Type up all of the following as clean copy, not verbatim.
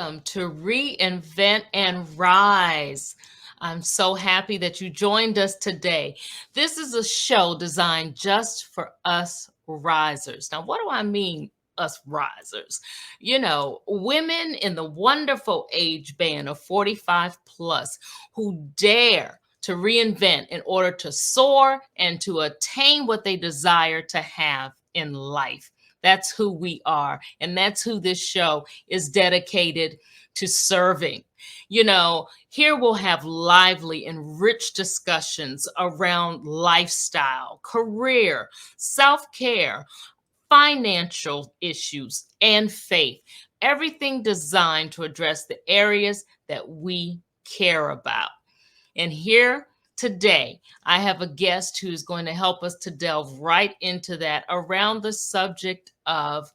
welcome to Reinvent and Rise. I'm so happy that you joined us today. This is a show designed just for us risers. Now, what do I mean, us risers? Women in the wonderful age band of 45 plus who dare to reinvent in order to soar and to attain what they desire to have in life. That's who we are. And that's who this show is dedicated to serving. Here we'll have lively and rich discussions around lifestyle, career, self care, financial issues, and faith. Everything designed to address the areas that we care about. And here today, I have a guest who's going to help us to delve right into that around the subject of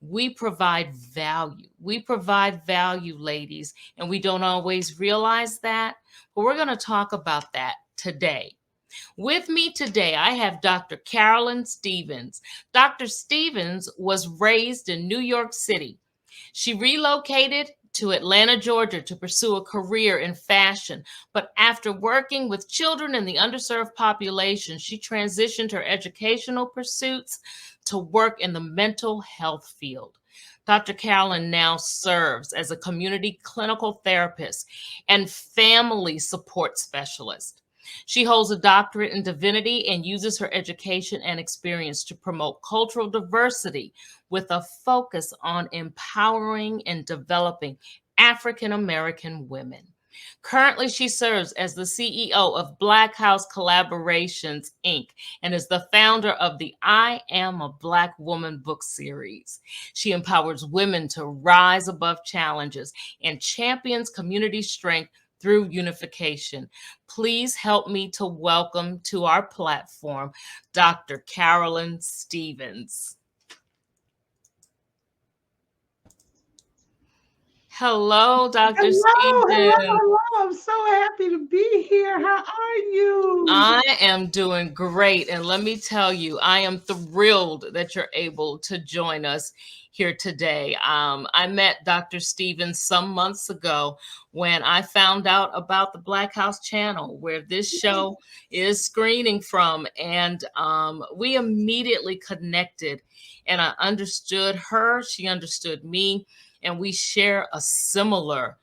we provide value. We provide value, ladies, and we don't always realize that, but we're going to talk about that today. With me today, I have Dr. Carolyn Stevens. Dr. Stevens was raised in New York City. She relocated to Atlanta, Georgia to pursue a career in fashion. But after working with children in the underserved population, she transitioned her educational pursuits to work in the mental health field. Dr. Carolyn now serves as a community clinical therapist and family support specialist. She holds a doctorate in divinity and uses her education and experience to promote cultural diversity with a focus on empowering and developing African American women. Currently, she serves as the CEO of Black House Collaborations, Inc., and is the founder of the I Am a Black Woman book series. She empowers women to rise above challenges and champions community strength through unification. Please help me to welcome to our platform Dr. Carolyn Stevens. Hello, Dr. Stevens. Hello. I'm so happy to be here. How are you? I am doing great. And let me tell you, I am thrilled that you're able to join us here today. I met Dr. Stevens some months ago when I found out about the Black House channel where this show is screening from. And we immediately connected and I understood her. She understood me. And we share a similar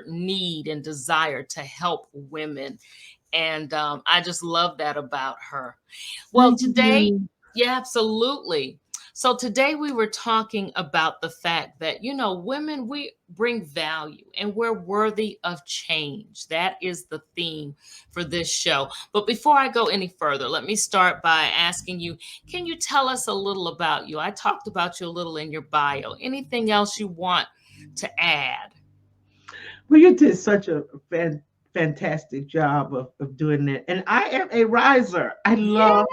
need and desire to help women. And I just love that about her. Well, today, yeah, absolutely. So today we were talking about the fact that, women, we bring value and we're worthy of change. That is the theme for this show. But before I go any further, let me start by asking you, can you tell us a little about you? I talked about you a little in your bio. Anything else you want to add? Well, you did such a fantastic job of doing that. And I am a riser. I love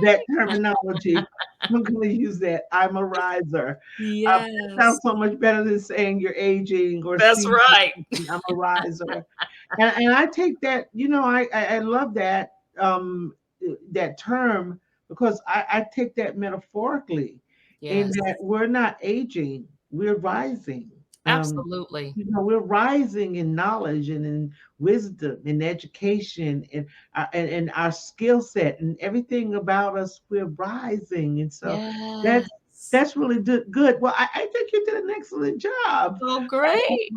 that terminology. I'm going to use that. I'm a riser. It sounds Yes. so much better than saying you're aging or That's seasoned. right. I'm a riser. And I take that, I love that term because I take that metaphorically in Yes. that we're not aging, we're rising. Um, Absolutely. we're rising in knowledge and in wisdom and education and our skill set and everything about us. We're rising, and so that's Yes. that's really good. Well, I think you did an excellent job Oh, great.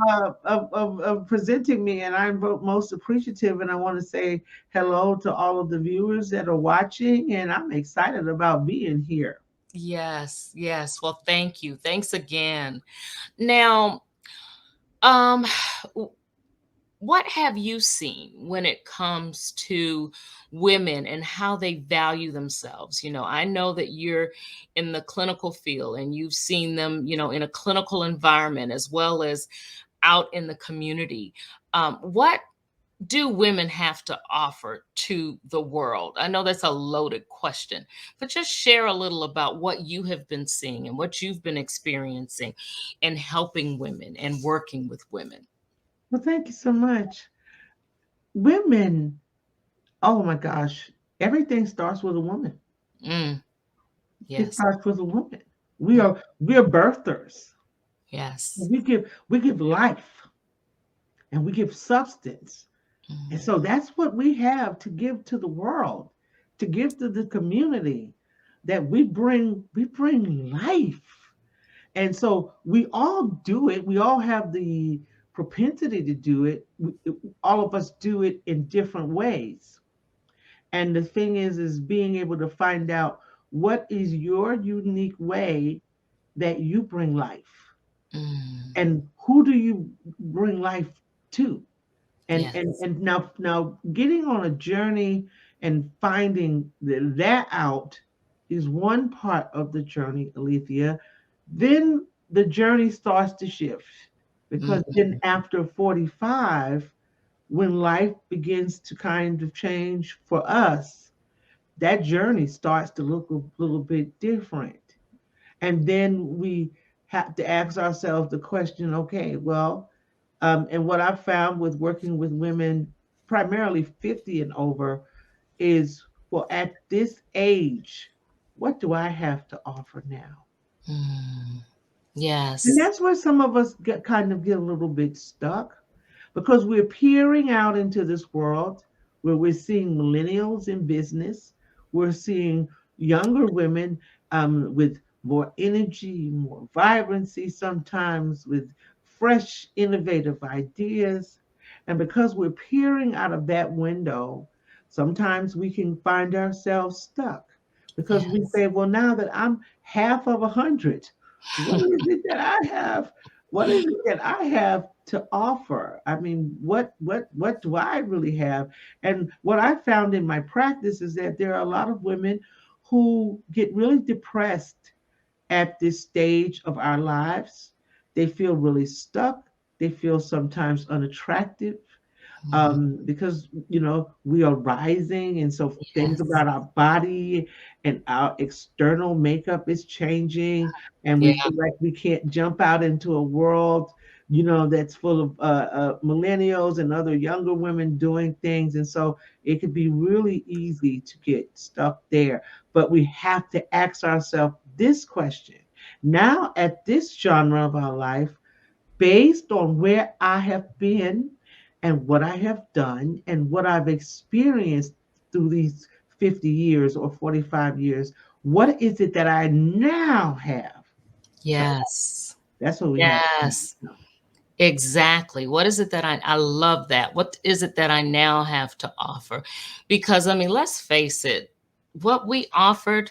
of presenting me, and I'm most appreciative. And I want to say hello to all of the viewers that are watching, and I'm excited about being here. Yes, yes. Well, thank you. Thanks again. Now, um, w- what have you seen when it comes to women and how they value themselves? I know that you're in the clinical field and you've seen them, in a clinical environment as well as out in the community. What do women have to offer to the world? I know that's a loaded question, but just share a little about what you have been seeing and what you've been experiencing in helping women and working with women. Well, thank you so much. Women, oh my gosh, everything starts with a woman. Mm, It yes. starts with a woman. Mm, We're birthers. Yes. We give life and we give substance. And Mm, so that's what we have to give to the world, to give to the community, that we bring life. And so we all do it. We all have the propensity to do it. All of us do it in different ways. And the thing is being able to find out what is your unique way that you bring life, mm. and who do you bring life to. And Yes. and now getting on a journey and finding that out is one part of the journey, Alethea. Then the journey starts to shift, because Mm, then after 45, when life begins to kind of change for us, that journey starts to look a little bit different. And then we have to ask ourselves the question, okay, well, and what I've found with working with women, primarily 50 and over, is, well, at this age, what do I have to offer now? mm. And Yes. that's where some of us get a little bit stuck, because we're peering out into this world where we're seeing millennials in business, we're seeing younger women with more energy, more vibrancy, sometimes with fresh, innovative ideas. And because we're peering out of that window, sometimes we can find ourselves stuck, because we Yes. say, well, now that I'm half of 100, what is it that I have? What is it that I have to offer? I mean, what do I really have? And what I found in my practice is that there are a lot of women who get really depressed at this stage of our lives. They feel really stuck. They feel sometimes unattractive, Mm. because we are rising, and so things Yes. about our body and our external makeup is changing, and we Yeah. feel like we can't jump out into a world that's full of millennials and other younger women doing things, and so it could be really easy to get stuck there. But we have to ask ourselves this question now, at this genre of our life, based on where I have been and what I have done and what I've experienced through these 50 years or 45 years, what is it that I now have to offer? Yes. That's what we have to Yes. know. Exactly. What is it that I love that. What is it that I now have to offer? Because I mean, let's face it, what we offered,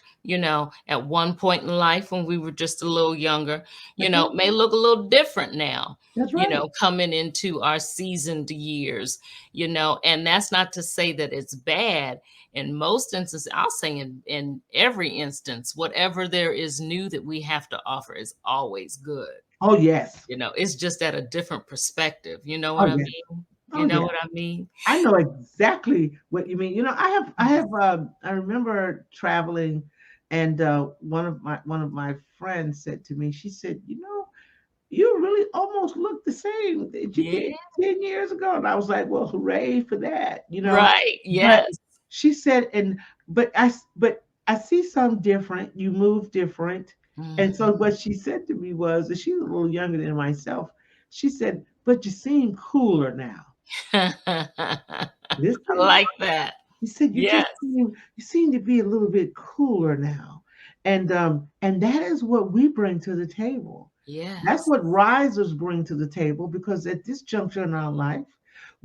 at one point in life when we were just a little younger, That's right. may look a little different now, That's right. coming into our seasoned years, and that's not to say that it's bad. In most instances, I'll say in every instance, whatever there is new that we have to offer is always good. Oh, yes. It's just at a different perspective. You know Oh, what I yes. mean? You Oh, know yes. what I mean? I know exactly what you mean. I remember traveling, and one of my friends said to me, she said, you really almost look the same that you Yeah. did 10 years ago. And I was like, well, hooray for that. Right. But Yes. she said, but I see some different. You move different. And so Mhm. what she said to me was, and she's a little younger than myself, she said, but you seem cooler now. I Listen, like that. he said, Yes. you seem to be a little bit cooler now. And that is what we bring to the table. That's Yes. what risers bring to the table, because at this juncture in our life,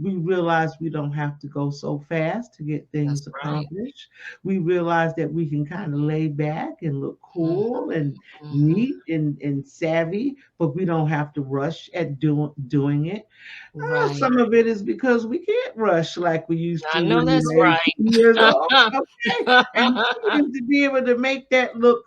we realize we don't have to go so fast to get That's things right. accomplished. We realize that we can kind of lay back and look Mhm. cool and Mhm. neat and savvy, but we don't have to rush at doing it. Right. Some of it is because we can't rush like we used I to know when we that's were 18 years right. old. Okay. And then to be able to make that look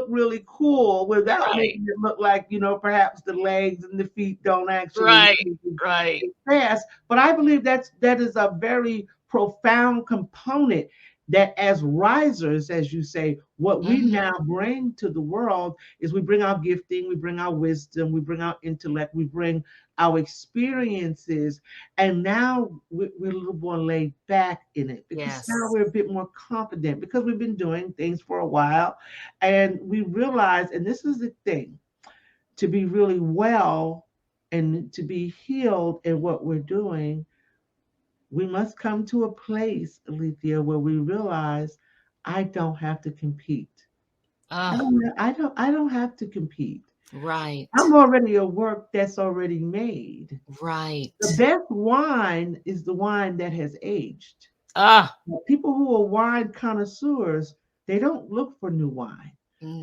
really cool without Right. making it look like, perhaps the legs and the feet don't actually Right. move Right. as fast. But I believe that is a very profound component, that as risers, as you say, what we Mhm. now bring to the world is we bring our gifting, we bring our wisdom, we bring our intellect, we bring our experiences, and now we're a little more laid back in it, because now Yes. we're a bit more confident, because we've been doing things for a while, and we realize, and this is the thing, to be really well and to be healed in what we're doing, we must come to a place, Alethea, where we realize I don't have to compete. Ah, I don't have to compete. I'm right. already a work that's already made. The Right. best wine is the wine that has aged. Ah, People who are wine connoisseurs, they don't look for new wine.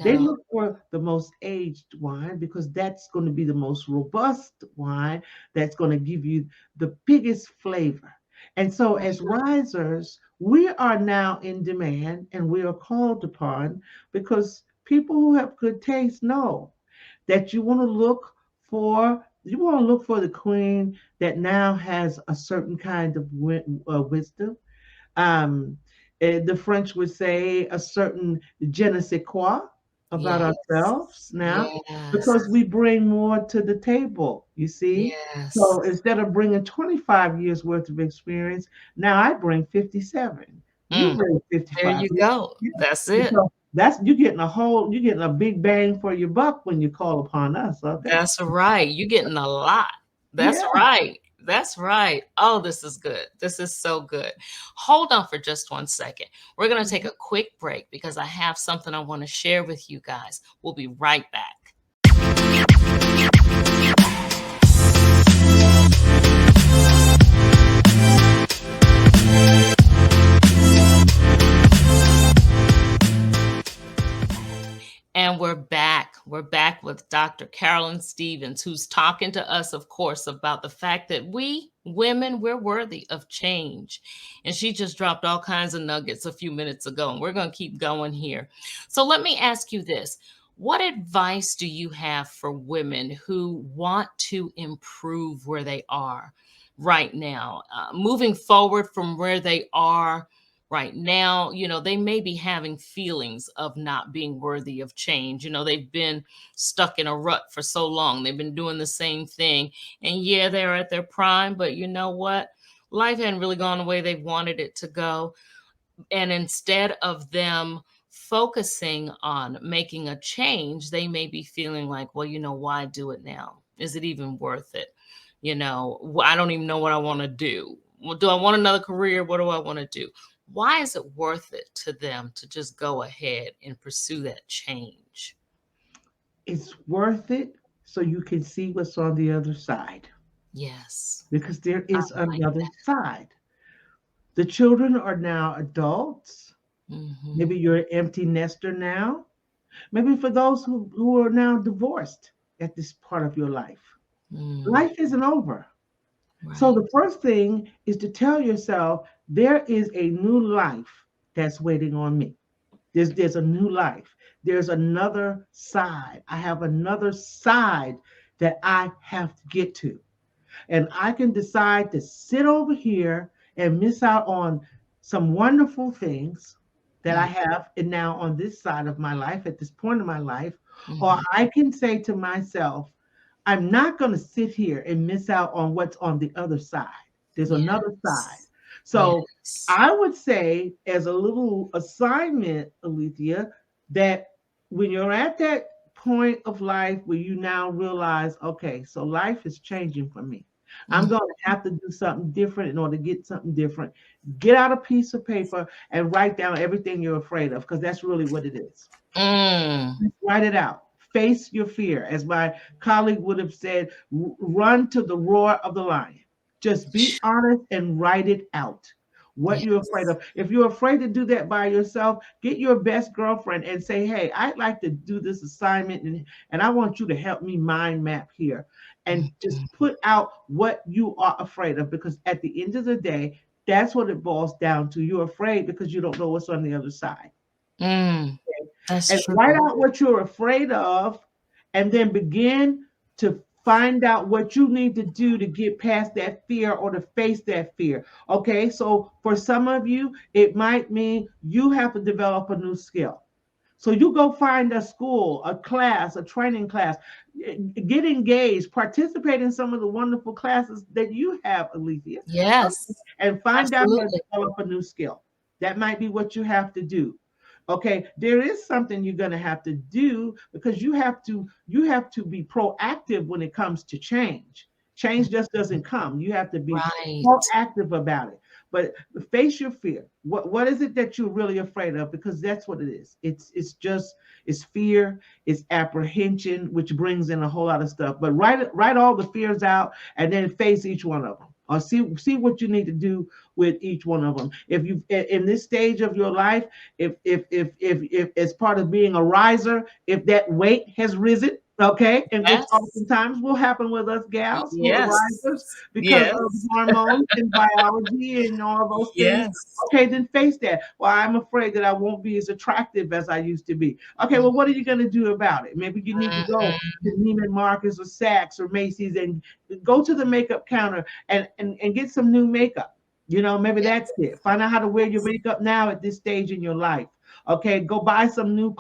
They no. look for the most aged wine because that's going to be the most robust wine that's going to give you the biggest flavor. And so, as risers, we are now in demand and we are called upon because people who have good taste know that you want to look for the queen that now has a certain kind of wisdom. um, the French would say a certain je ne sais quoi about ourselves Yes. now, because Yes. we bring more to the table, you see. Yes. So instead of bringing 25 years worth of experience, now I bring 57. You Mm, bring there 55 you years. go. Yeah. That's And it. so you're getting a big bang for your buck when you call upon us, okay? That's right. You're getting a lot. That's Yeah. right. That's right. Oh, this is good. This is so good. Hold on for just 1 second. We're going to take a quick break because I have something I want to share with you guys. We'll be right back. And we're back. We're back with Dr. Carolyn Stevens, who's talking to us, of course, about the fact that we women, we're worthy of change. And she just dropped all kinds of nuggets a few minutes ago, and we're going to keep going here. So let me ask you this. What advice do you have for women who want to improve where they are right now, moving forward from where they are right now? They may be having feelings of not being worthy of change. They've been stuck in a rut for so long. They've been doing the same thing. And yeah, they're at their prime, but you know what? Life hadn't really gone the way they wanted it to go. And instead of them focusing on making a change, they may be feeling like, well, why do it now? Is it even worth it? I don't even know what I want to do. Well, do I want another career? What do I want to do? Why is it worth it to them to just go ahead and pursue that change? It's worth it so you can see what's on the other side, Yes. because there I is like another that. side. The children are now adults. Hmm. Maybe you're an empty nester now. Maybe for those who are now divorced at this part of your life, Mm, life isn't over. So right. the first thing is to tell yourself there is a new life that's waiting on me. There's a new life. There's another side. I have another side that I have to get to. And I can decide to sit over here and miss out on some wonderful things that I Mm, have and now on this side of my life at this point in my life, or mhm. I can say to myself, I'm not going to sit here and miss out on what's on the other side. There's another side. Yes. So Yes. I would say, as a little assignment, Alethea, that when you're at that point of life where you now realize, okay, so life is changing for me. I'm Mm, going to have to do something different in order to get something different. Get out a piece of paper and write down everything you're afraid of, because that's really what it is. mm. Write it out. Face your fear. As my colleague would have said, run to the roar of the lion. Just be honest and write it out. What you're afraid Yes. of. If you're afraid to do that by yourself, get your best girlfriend and say, hey, I'd like to do this assignment, and I want you to help me mind map here. And just Mhm. put out what you are afraid of, because at the end of the day, that's what it boils down to. You're afraid because you don't know what's on the other side. Mm. That's And true. write out what you're afraid of, and then begin to find out what you need to do to get past that fear or to face that fear. Okay, so for some of you, it might mean you have to develop a new skill. So you go find a school, a class, a training class, get engaged, participate in some of the wonderful classes that you have, Alethea, Yes. and find out how to Absolutely. develop a new skill. That might be what you have to do. Okay, there is something you're going to have to do because you have to be proactive when it comes to change. Change just doesn't come. You have to be Right. proactive about it. But face your fear. What is it that you're really afraid of? Because that's what it is. It's fear, it's apprehension, which brings in a whole lot of stuff. But write all the fears out and then face each one of them. Or see what you need to do with each one of them. If you in this stage of your life, if as part of being a riser, if that weight has risen, okay, and which Yes. oftentimes will happen with us gals who are Yes. risers because of Yes. hormones and biology and all those things. Yes. Okay, then face that. Well, I'm afraid that I won't be as attractive as I used to be. Okay, well, what are you going to do about it? Maybe you need to go to Mhm. Neiman Marcus or Saks or Macy's and go to the makeup counter and get some new makeup. Maybe that's Yes. it. Find out how to wear your Yes. makeup now at this stage in your life. Okay, go buy some new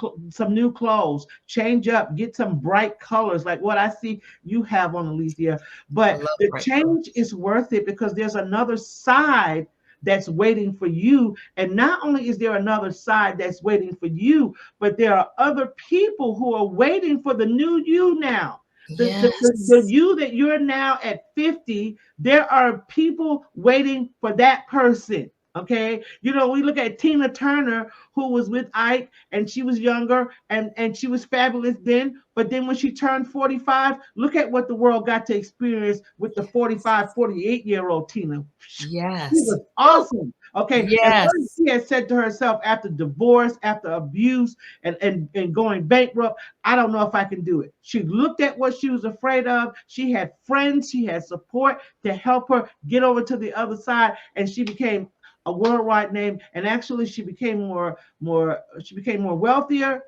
clothes. Change up. Get some bright colors like what I see you have on, Alicia. I But love the bright change colors. is worth it because there's another side that's waiting for you. And not only is there another side that's waiting for you, but there are other people who are waiting for the new you now. The Yes. you that you're now at 50, there are people waiting for that person. Okay. We look at Tina Turner, who was with Ike, and she was younger and she was fabulous then. But then when she turned 45, look at what the world got to experience with the 45, 48-year-old Tina. She Yes. was Woo. awesome. Okay. And what Yes. she had said to herself after divorce, after abuse, and going bankrupt, I don't know if I can do it. She looked at what she was afraid of. She had friends, she had support to help her get over to the other side, and she became a worldwide name. And actually, she became more wealthier.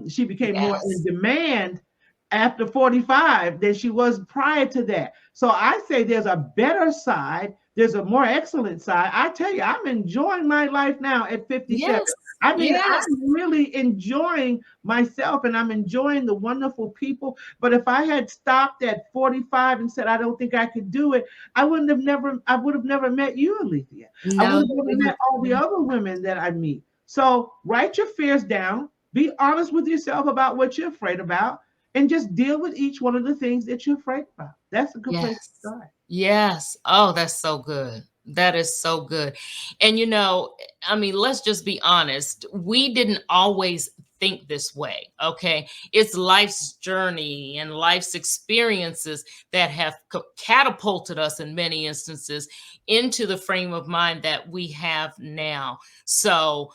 She became more in Yes. demand after 45 than she was prior to that. So I say there's a better side, there's a more excellent side. I tell you, I'm enjoying my life now at 57. Yes. I mean, Yes. I'm really enjoying myself and I'm enjoying the wonderful people. But if I had stopped at 45 and said I don't think I could do it, I would have never met you, Alethea. I would No, have never we met all the would. other women that I meet. So write your fears down, be honest with yourself about what you're afraid about, and just deal with each one of the things that you're afraid about. That's a good place to Yes. start. Yes. Oh, that's so good. That is so good. And I mean, let's just be honest. We didn't always think this way. Okay. It's life's journey and life's experiences that have catapulted us in many instances into the frame of mind that we have now. So,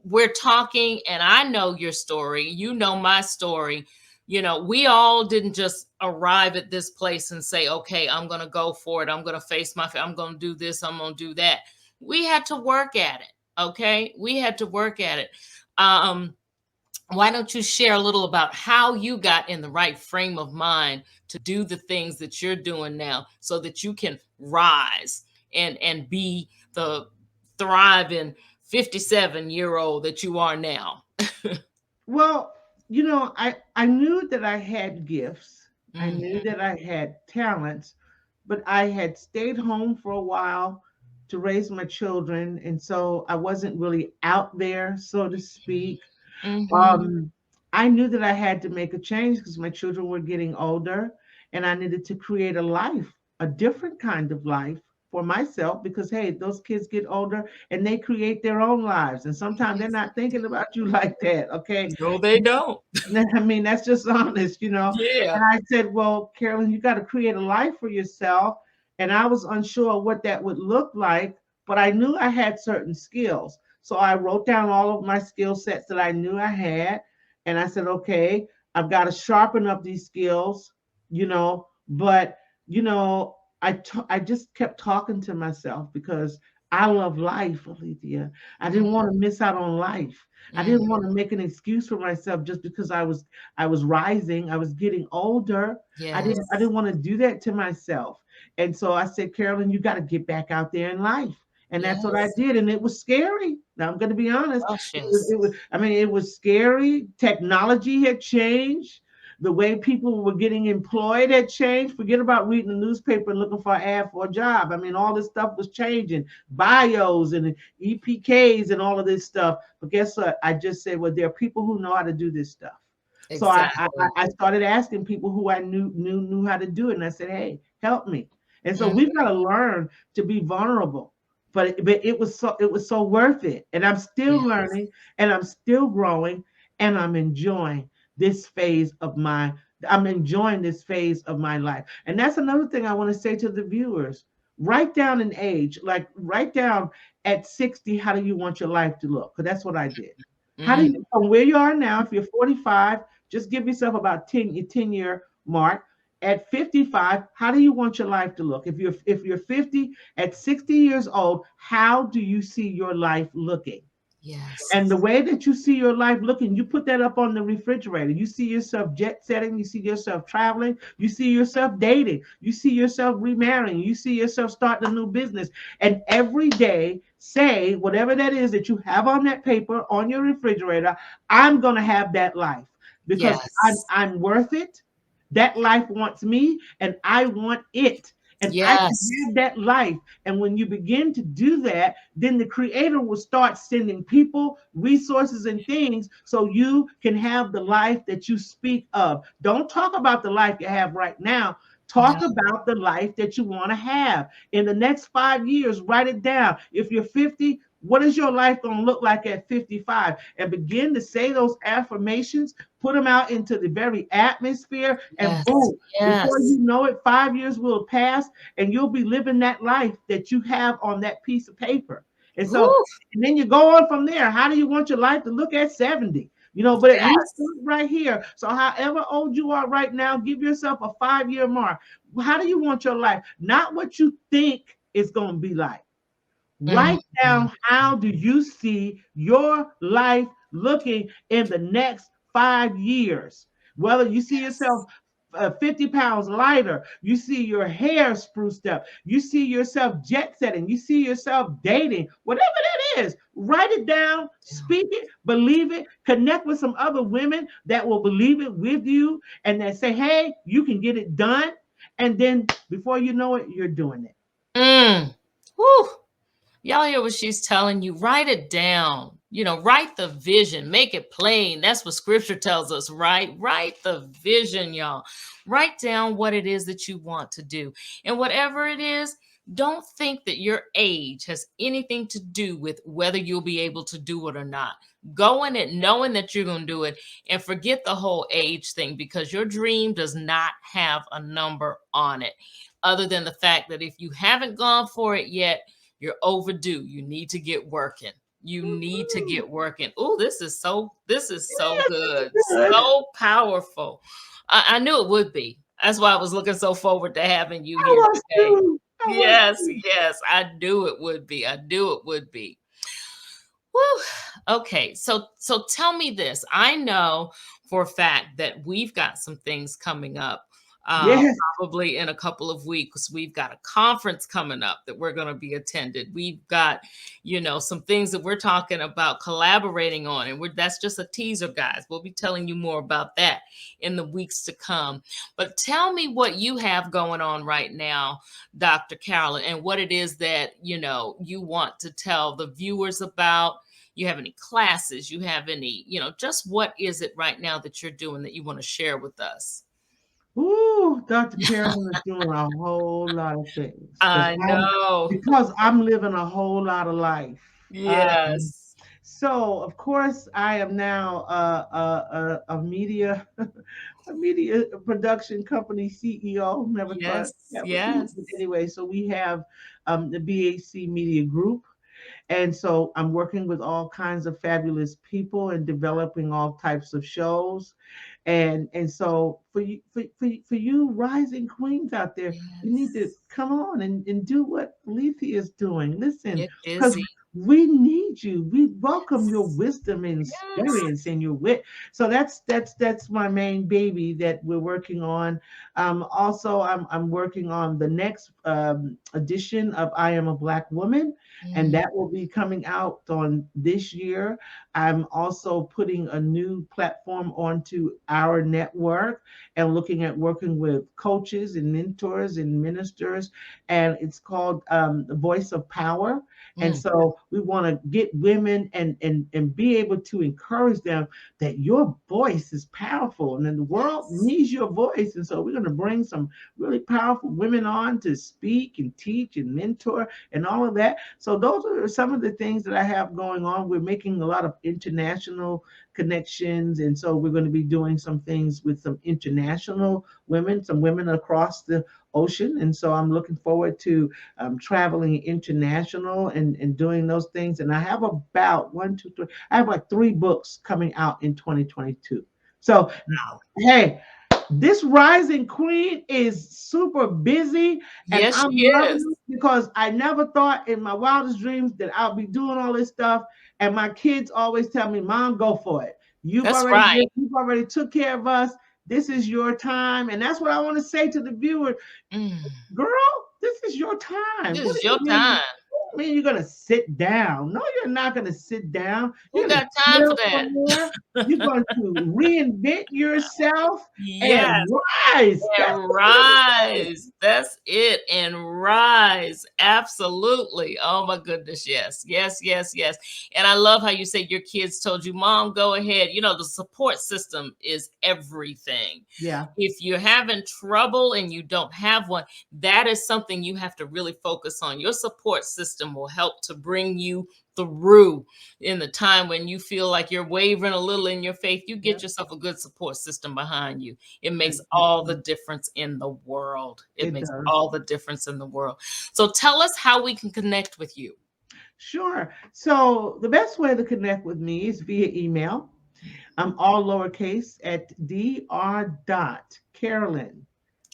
we're talking, and I know your story. You know my story. We all didn't just arrive at this place and say, okay, I'm going to go for it. I'm going to face I'm going to do this. I'm going to do that. We had to work at it. Okay. We had to work at it. Um, why don't you share a little about how you got in the right frame of mind to do the things that you're doing now so that you can rise and be the thriving 57-year-old that you are now? Well, I knew that I had gifts. I knew Mhm. that I had talents, but I had stayed home for a while to raise my children. And so I wasn't really out there, so to speak. Mhm. um, I knew that I had to make a change because my children were getting older and I needed to create a life, a different kind of life for myself because, hey, those kids get older and they create their own lives. And sometimes they're Yes. not thinking about you like that. Okay. No, they don't. I mean, that's just honest. Yeah. And I said, well, Carolyn, you got to create a life for yourself. And I was unsure what that would look like, but I knew I had certain skills. So I wrote down all of my skill sets that I knew I had. And I said, okay, I've got to sharpen up these skills. But, I just kept talking to myself because I love life, Alethea. I Mm, didn't want to miss out on life. I mm. didn't want to make an excuse for myself just because I was rising, I was getting older. I didn't Yes. want to do that to myself. And so I said, Carolyn, you got to get back out there in life. And that's what I Yes. did. And it was scary. Now I'm going to be honest. Gosh, I yes. mean, it was scary. Technology had changed. The way people were getting employed had changed. Forget about reading the newspaper and looking for an ad for a job. I mean, all this stuff was changing, bios and EPKs and all of this stuff. But guess what? I just said, well, there are people who know how to do this stuff. So Exactly. I started asking people who I knew how to do it, and I said, hey, help me. And so Mm, we've got to learn to be vulnerable. But it was so worth it, and I'm still yes. learning, and I'm still growing, and this phase of my I'm enjoying this phase of my life. And that's another thing I want to say to the viewers. Write down an age, like write down at 60, how do you want your life to look? Because that's what I did. How do Mm, you, from where you are now, if you're 45, just give yourself about 10-year mark. At 55, how do you want your life to look? If you're 50, at 60 years old, how do you see your life looking? yes. And the way that you see your life looking, you put that up on the refrigerator. You see yourself jet setting, you see yourself traveling, you see yourself dating, you see yourself remarrying, you see yourself starting a new business. And every day, say whatever that is that you have on that paper on your refrigerator, I'm going to have that life because Yes. I'm worth it. That life wants me, and I want it. And I can Yes. have that life. And when you begin to do that, then the creator will start sending people, resources, and things so you can have the life that you speak of. Don't talk about the life you have right now. No. Talk about the life that you want to have. In the next 5 years, write it down. If you're 50, what is your life going to look like at 55? And begin to say those affirmations, put them out into the very atmosphere, and Yes. boom, before Yes. you know it, 5 years will pass and you'll be living that life that you have on that piece of paper. And so, Woo. and then you go on from there. How do you want your life to look at 70? But at least Yes. start right here. So, however old you are right now, give yourself a 5 year mark. How do you want your life? Not what you think it's going to be like. Write Mhm. down, how do you see your life looking in the next 5 years? Whether you see Yes. yourself 50 pounds lighter, you see your hair spruced up, you see yourself jet setting, you see yourself dating, whatever that is, write it down, Yeah. speak it, believe it, connect with some other women that will believe it with you and that say, hey, you can get it done. And then before you know it, you're doing it. Mm. Woo. Y'all hear what she's telling you? Write it down. Write the vision, make it plain. That's what scripture tells us, right? Write the vision, y'all. Write down what it is that you want to do. And whatever it is, don't think that your age has anything to do with whether you'll be able to do it or not. Go in it knowing that you're going to do it and forget the whole age thing because your dream does not have a number on it, other than the fact that if you haven't gone for it yet, you're overdue. You need to get working. You need to Woo-hoo. get working. Oh, this is so Yes, good. it's good. So powerful. I knew it would be. That's why I was looking so forward to having you I here was today. too. I was Yes, too. yes. I knew it would be. I knew it would be. Woo. Okay, so tell me this. I know for a fact that we've got some things coming up. Yes. Probably in a couple of weeks, we've got a conference coming up that we're going to be attended. We've got, some things that we're talking about collaborating on, and that's just a teaser, guys. We'll be telling you more about that in the weeks to come. But tell me what you have going on right now, Dr. Carolyn, and what it is that you want to tell the viewers about. You have any classes, you have any, just what is it right now that you're doing that you want to share with us? Ooh, Dr. Carolyn is doing a whole lot of things I know. because I'm living a whole lot of life. Yes. So of course I am now a media a media production company CEO. Never thought Yes. that would be. Yes. But anyway, so we have the BAC Media Group. And so I'm working with all kinds of fabulous people and developing all types of shows. And so for you rising queens out there, you need to Yes. come on and do what Letha is doing. Listen, Get because busy. we need you. We welcome your Yes. wisdom and Yes. experience and your wit. So that's my main baby that we're working on. Also, I'm working on the next edition of I Am a Black Woman, and Mm, that will be coming out on this year. I'm also putting a new platform onto our network and looking at working with coaches and mentors and ministers, and it's called the Voice of Power. And mm, so we want to get women and be able to encourage them that your voice is powerful and then the world yes. needs your voice. And so we're going to bring some really powerful women on to speak and teach and mentor and all of that. So those are some of the things that I have going on. We're making a lot of international connections. And so we're going to be doing some things with some international women, some women across the ocean. And so I'm looking forward to traveling international and doing those things. And I have about one, two, three, I have like 3 books coming out in 2022. So, Wow. hey, this rising queen is super busy and Yes, I'm she loving is. it because I never thought in my wildest dreams that I'll be doing all this stuff. And my kids always tell me, Mom, go for it. That's right. You've already took care of us. This is your time. And that's what I want to say to the viewer. Mm, Girl, this is your time. this What do is you your mean? time. What do you mean you're gonna sit down? No, you're not gonna sit down. Who You're gonna got time for chill that? somewhere. You're going to reinvent yourself Yes. and rise. That's And what it is. rise. That's it. And rise. Absolutely. Oh my goodness. Yes. Yes. Yes. Yes. And I love how you said your kids told you, Mom, go ahead. You know, the support system is everything. Yeah, If you're having trouble and you don't have one, that is something you have to really focus on. Your support system will help to bring you through in the time when you feel like you're wavering a little in your faith. You yeah. get yourself a good support system behind you. It makes all the Exactly. difference in the world. It It makes does. all the difference in the world. So tell us how we can connect with you. Sure. So the best way to connect with me is via email. I'm all lowercase at dr dot Carolyn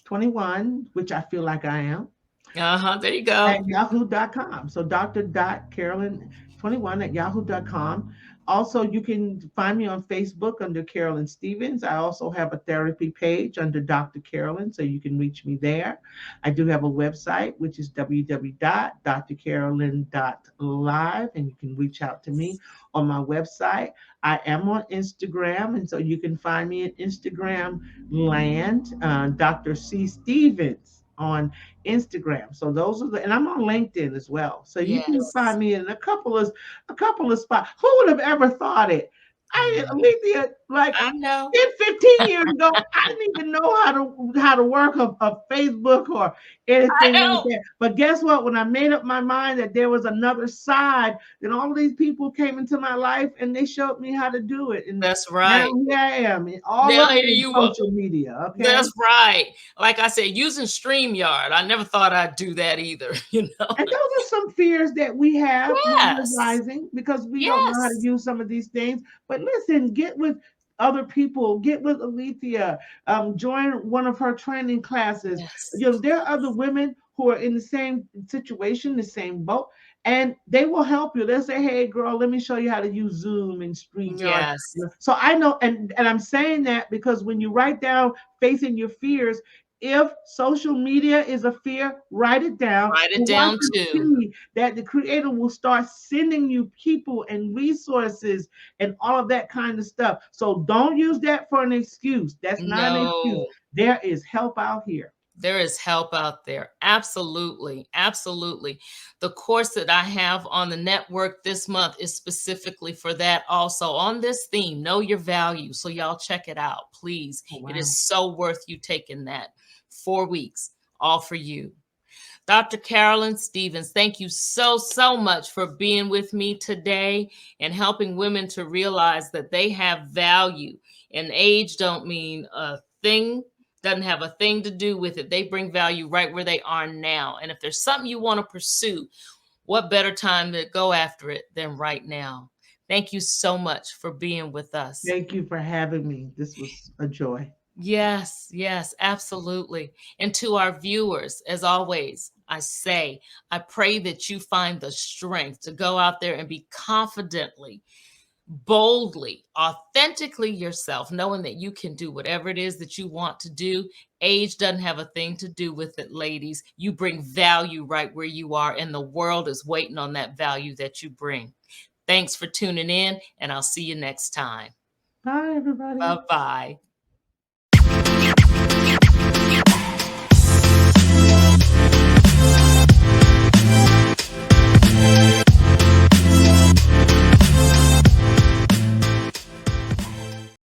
21, which I feel like I am, Uh-huh. There you at go. yahoo.com. So Dr. Carolyn 21 at yahoo.com. Also, you can find me on Facebook under Carolyn Stevens. I also have a therapy page under Dr. Carolyn, so you can reach me there. I do have a website, which is www.drcarolyn.live, and you can reach out to me on my website. I am on Instagram, and so you can find me at Instagram land, Dr. C. Stevens on Instagram. So those are and I'm on LinkedIn as well. So you can Yes. find me in a couple of spots. Who would have ever thought it? I I know. Alethea, like I know. 10, 15 years ago, I didn't even know how to work a Facebook or I anything like know. that. But guess what? When I made up my mind that there was another side, then all of these people came into my life and they showed me how to do it. And That's now right. here I am, and all Now of it here is you are. social media. Okay. That's right. Like I said, using StreamYard. I never thought I'd do that either, you know? And those are some fears that we have when we're Yes. rising because we don't know how to Yes. use some of these things. But listen, get with other people, get with Alethea, join one of her training classes. Yes. You know, there are other women who are in the same situation, the same boat, and they will help you. They'll say, "Hey, girl, let me show you how to use Zoom and StreamYard." Yes. So I know, and I'm saying that because when you write down facing your fears, if social media is a fear, write it down Write it and watch down and too. see that the creator will start sending you people and resources and all of that kind of stuff. So don't use that for an excuse. That's not an excuse. No. There is help out here. There is help out there. Absolutely. Absolutely. The course that I have on the network this month is specifically for that, also on this theme, know your value. So, y'all check it out, please. Oh, It wow. is so worth you taking that. 4 weeks, all for you. Dr. Carolyn Stevens, thank you so, so much for being with me today and helping women to realize that they have value. And age don't mean a thing, doesn't have a thing to do with it. They bring value right where they are now. And if there's something you want to pursue, what better time to go after it than right now? Thank you so much for being with us. Thank you for having me. This was a joy. Yes, yes, absolutely. And to our viewers, as always, I say, I pray that you find the strength to go out there and be confidently, boldly, authentically yourself, knowing that you can do whatever it is that you want to do. Age doesn't have a thing to do with it, ladies. You bring value right where you are, and the world is waiting on that value that you bring. Thanks for tuning in, and I'll see you next time. Bye, everybody. Bye bye.